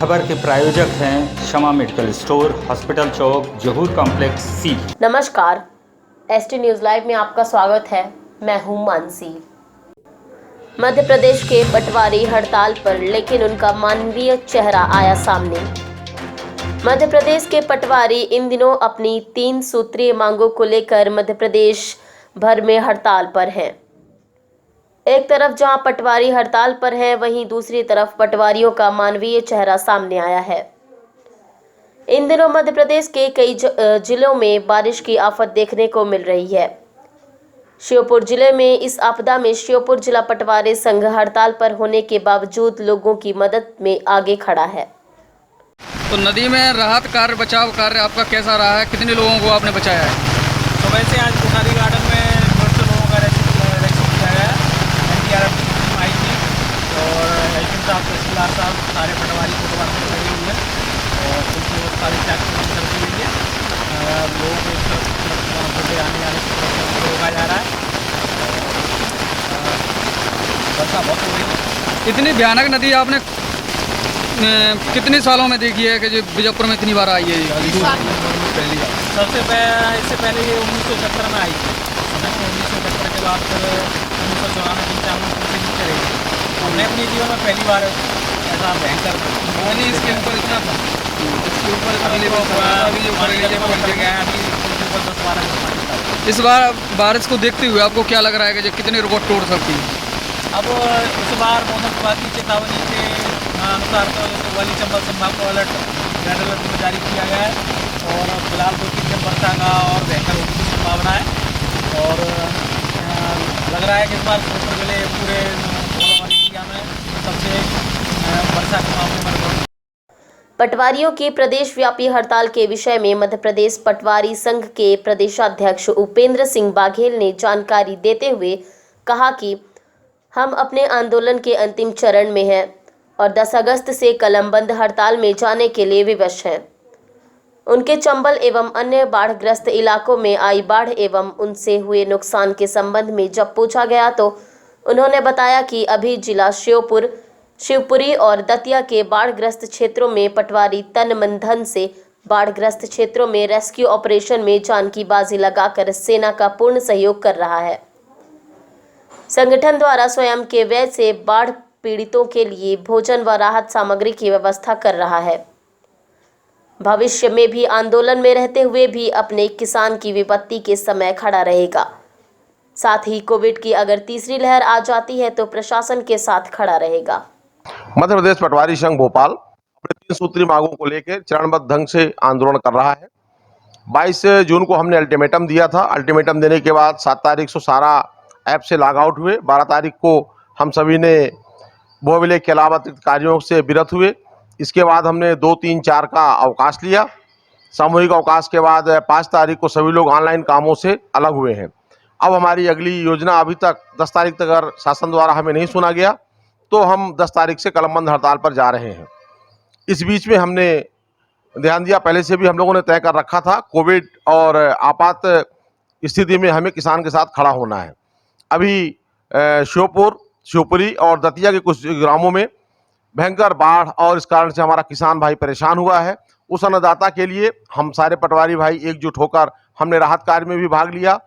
खबर के प्रायोजक हैं शमा मेडिकल स्टोर, हॉस्पिटल चौक, जहूर कॉम्प्लेक्स सी। नमस्कार, एसटी न्यूज लाइव में आपका स्वागत है। मैं हूं मानसी। मध्य प्रदेश के पटवारी हड़ताल पर, लेकिन उनका मानवीय चेहरा आया सामने। मध्य प्रदेश के पटवारी इन दिनों अपनी 3 सूत्रीय मांगों को लेकर मध्य प्रदेश भर में हड़ताल पर हैं। एक तरफ जहां पटवारी हड़ताल पर है, वहीं दूसरी तरफ पटवारियों का मानवीय चेहरा सामने आया है। इन दिनों मध्य प्रदेश के कई जिलों में बारिश की आफत देखने को मिल रही है। श्योपुर जिले में इस आपदा में श्योपुर जिला पटवारी संघ हड़ताल पर होने के बावजूद लोगों की मदद में आगे खड़ा है। तो नदी में राहत कार्य, बचाव कार्य आपका कैसा रहा है? कितने लोगों को आपने बचाया है? तो वैसे आज कोठारी गार्डन में 150 लोगों का रेस्क्यू किया गया है। NDRF की टीम आई थी और एसडीएम साहब, तहसीलदार साहब, सारे पटवारी फोटोवार में लगे हुए हैं और उनकी व्यवस्था भी चाक चौबंद कर दी गई है। लोगों को एक तरफ बोले आने जाने से रोका जा रहा है। वर्षा बहुत हो रही है। इतनी भयानक नदी आपने कितने सालों में देखी है कि जो बीजापुर में इतनी बार आई है? पहली बार। इससे पहले ये 1970 में आई थी। 1970 के बाद फिर 1994 95 नीचे रही थी। हमने अपने जीवन में पहली बार ऐसा भयंकर पानी इसके ऊपर इतना था। इसके ऊपर इस बार बारिश को देखते हुए आपको क्या लग रहा है कि जो कितने रिकॉर्ड तोड़ सकती है? अब इस बार मौसम विभाग की चेतावनी के अनुसार तो वाली चंबल संभाग को रेड अलर्ट में जारी किया गया है और फिलहाल 2-3 दिन वर्षा का और बेहतर होने की संभावना है। और लग रहा है कि इस बार श्योपुर जिले पूरे इंडिया में सबसे वर्षा के मामले में। पटवारियों की प्रदेशव्यापी हड़ताल के विषय में मध्य प्रदेश पटवारी संघ के प्रदेशाध्यक्ष उपेंद्र सिंह बाघेल ने जानकारी देते हुए कहा कि हम अपने आंदोलन के अंतिम चरण में हैं और 10 अगस्त से कलमबंद हड़ताल में जाने के लिए विवश हैं। उनके चंबल एवं अन्य बाढ़ग्रस्त इलाकों में आई बाढ़ एवं उनसे हुए नुकसान के संबंध में जब पूछा गया तो उन्होंने बताया कि अभी जिला श्योपुर, शिवपुरी और दतिया के बाढ़ग्रस्त क्षेत्रों में पटवारी तन मन धन से बाढ़ग्रस्त क्षेत्रों में रेस्क्यू ऑपरेशन में जान की बाजी लगाकर सेना का पूर्ण सहयोग कर रहा है। संगठन द्वारा स्वयं के व्यय से बाढ़ पीड़ितों के लिए भोजन व राहत सामग्री की व्यवस्था कर रहा है। भविष्य में भी आंदोलन में रहते हुए भी अपने किसान की विपत्ति के समय खड़ा रहेगा। साथ ही कोविड की अगर तीसरी लहर आ जाती है तो प्रशासन के साथ खड़ा रहेगा। मध्य प्रदेश पटवारी संघ भोपाल अपने 3 सूत्री मांगों को लेकर चरणबद्ध ढंग से आंदोलन कर रहा है। 22 जून को हमने अल्टीमेटम दिया था। अल्टीमेटम देने के बाद 7 तारीख से सारा ऐप से लॉग आउट हुए। 12 तारीख को हम सभी ने भूविलेख के अलावा अतिरिक्त कार्यों से विरत हुए। इसके बाद हमने 2, 3, 4 का अवकाश लिया। सामूहिक अवकाश के बाद 5 तारीख को सभी लोग ऑनलाइन कामों से अलग हुए हैं। अब हमारी अगली योजना, अभी तक 10 तारीख तक अगर शासन द्वारा हमें नहीं सुना गया तो हम 10 तारीख से कलमबंद हड़ताल पर जा रहे हैं। इस बीच में हमने ध्यान दिया, पहले से भी हम लोगों ने तय कर रखा था, कोविड और आपात स्थिति में हमें किसान के साथ खड़ा होना है। अभी श्योपुर, शिवपुरी और दतिया के कुछ ग्रामों में भयंकर बाढ़ और इस कारण से हमारा किसान भाई परेशान हुआ है। उस अन्नदाता के लिए हम सारे पटवारी भाई एकजुट होकर हमने राहत कार्य में भी भाग लिया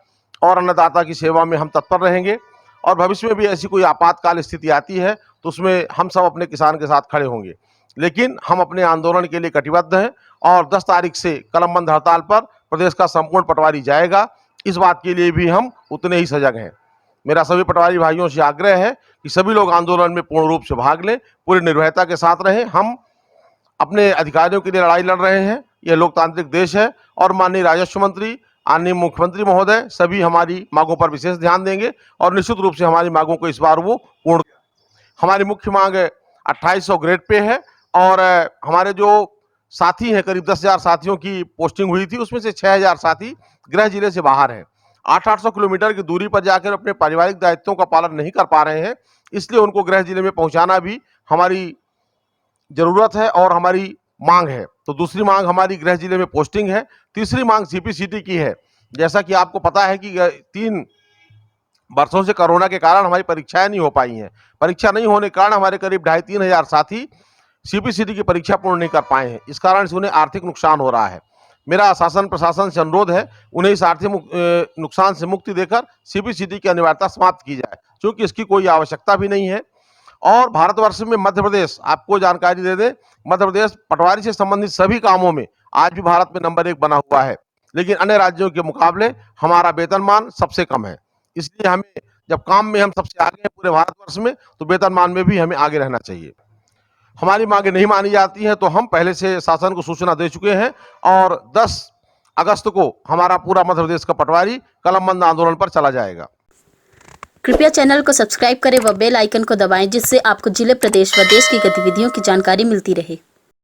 और अन्नदाता की सेवा में हम तत्पर रहेंगे। और भविष्य में भी ऐसी कोई आपातकाल स्थिति आती है तो उसमें हम सब अपने किसान के साथ खड़े होंगे। लेकिन हम अपने आंदोलन के लिए कटिबद्ध हैं और 10 तारीख से कलमबंद हड़ताल पर प्रदेश का संपूर्ण पटवारी जाएगा। इस बात के लिए भी हम उतने ही सजग हैं। मेरा सभी पटवारी भाइयों से आग्रह है कि सभी लोग आंदोलन में पूर्ण रूप से भाग लें, पूरी निर्भयता के साथ रहें। हम अपने अधिकारियों के लिए लड़ाई लड़ रहे हैं। यह लोकतांत्रिक देश है और माननीय राजस्व मंत्री, माननीय मुख्यमंत्री महोदय सभी हमारी मांगों पर विशेष ध्यान देंगे और निश्चित रूप से हमारी मांगों को इस बार वो पूर्ण। हमारी मुख्य मांग 2800 ग्रेड पे है और हमारे जो साथी हैं, करीब 10,000 साथियों की पोस्टिंग हुई थी, उसमें से 6,000 साथी गृह जिले से बाहर हैं। 800 किलोमीटर की दूरी पर जाकर अपने पारिवारिक दायित्वों का पालन नहीं कर पा रहे हैं, इसलिए उनको गृह जिले में पहुंचाना भी हमारी जरूरत है और हमारी मांग है। तो दूसरी मांग हमारी गृह जिले में पोस्टिंग है। तीसरी मांग सीपीसीटी की है। जैसा कि आपको पता है कि 3 वर्षों से कोरोना के कारण हमारी परीक्षाएं नहीं हो पाई हैं। परीक्षा नहीं होने के कारण हमारे करीब 2,500-3,000 साथी सीपीसीटी की परीक्षा पूर्ण नहीं कर पाए हैं। इस कारण से उन्हें आर्थिक नुकसान हो रहा है। मेरा शासन प्रशासन से अनुरोध है, उन्हें इस आर्थिक नुकसान से मुक्ति देकर सीपीसीटी की अनिवार्यता समाप्त की जाए, क्योंकि इसकी कोई आवश्यकता भी नहीं है। और भारतवर्ष में मध्य प्रदेश, आपको जानकारी दे दें, मध्य प्रदेश पटवारी से संबंधित सभी कामों में आज भी भारत में नंबर 1 बना हुआ है, लेकिन अन्य राज्यों के मुकाबले हमारा वेतनमान सबसे कम है। इसलिए हमें, जब काम में हम सबसे आगे हैं पूरे भारतवर्ष में, तो वेतनमान में भी हमें आगे रहना चाहिए। हमारी मांगे नहीं मानी जाती हैं तो हम पहले से शासन को सूचना दे चुके हैं और 10 अगस्त को हमारा पूरा मध्य प्रदेश का पटवारी कलम बंद आंदोलन पर चला जाएगा। कृपया चैनल को सब्सक्राइब करें व बेल आइकन को दबाएं, जिससे आपको जिले, प्रदेश व देश की गतिविधियों की जानकारी मिलती रहे।